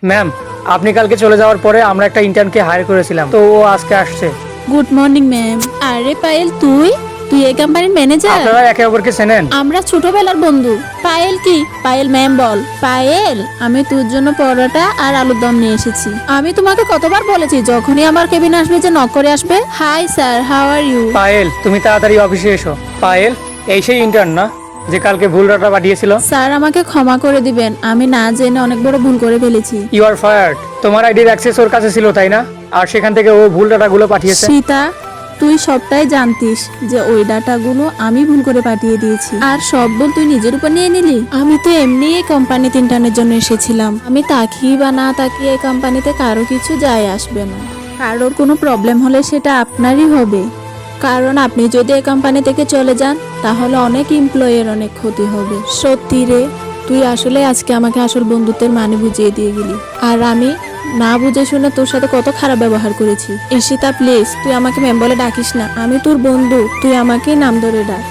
Ma'am, আপনি কালকে চলে যাওয়ার পরে আমরা একটা ইন্টার্নকে হায়ার করেছিলাম, তো ও আজকে আসছে। Good morning ma'am. আরে পায়েল, তুই তুই এই কোম্পানির ম্যানেজার? আপনারা একে অপরকে চেনেন? আমরা ছোটবেলার বন্ধু। পায়েল কি? পায়েল ম্যাম বল। পায়েল, আমি তোর জন্য পরোটা আর আলুর দম নিয়ে এসেছি। আমি তোমাকে কতবার বলেছি যখনই আমার কেবিন আসবে যে নক করে আসবে। Hi sir, how are you? Payel, তুমি তাড়াতাড়ি অফিসে এসো। পায়েল, এই সেই ইন্টার্ন না যে কালকে ভুল ডাটা পাঠিয়েছিল? স্যার, আমাকে ক্ষমা করে দিবেন, আমি না জেনে অনেক বড় ভুল করে ফেলেছি। You are fired. তোমার আইডির অ্যাক্সেস ওর কাছে ছিল, তাই না? আর সেখান থেকে ও ভুল ডাটাগুলো পাঠিয়েছে। সীতা, তুই সবটাই জানতিস যে ওই ডাটাগুলো আমি ভুল করে পাঠিয়ে দিয়েছি, আর সব ভুল তুই নিজের উপর নিয়ে নিলি। আমি তো এমনি এই কোম্পানিতে ইন্টার্নের জন্য এসেছিলাম। আমি তাকিয়ে বা না তাকিয়ে এই কোম্পানিতে কারো কিছু যায় আসবে না। কারোর কোনো প্রবলেম হলে সেটা আপনারই হবে, কারণ আপনি যদি এই কোম্পানি থেকে চলে যান তাহলে অনেক এমপ্লয়ের অনেক ক্ষতি হবে। সত্যি রে, তুই আসলে আজকে আমাকে আসল বন্ধুত্বের মানে বুঝিয়ে দিয়ে গেলি। আর আমি না বুঝে শুনে তোর সাথে কত খারাপ ব্যবহার করেছি। ঈশিতা প্লিজ, তুই আমাকে ম্যাম বলে ডাকিস না। আমি তোর বন্ধু, তুই আমাকেই নাম ধরে ডাক।